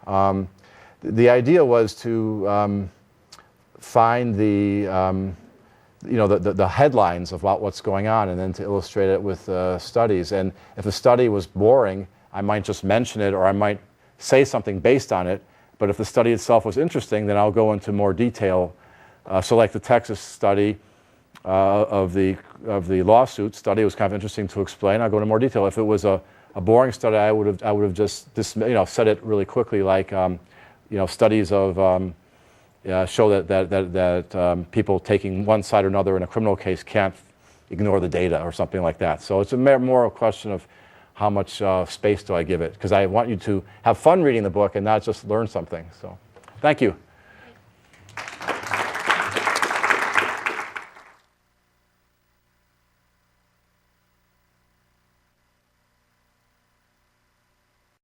the idea was to find the headlines about what's going on, and then to illustrate it with studies. And if the study was boring, I might just mention it, or I might say something based on it. But if the study itself was interesting, then I'll go into more detail. So like the Texas study of the lawsuit study was kind of interesting to explain. I'll go into more detail. If it was a boring study, I would have just said it really quickly, like studies of show that people taking one side or another in a criminal case can't ignore the data or something like that. So it's more a question of how much space do I give it, because I want you to have fun reading the book and not just learn something. So thank you.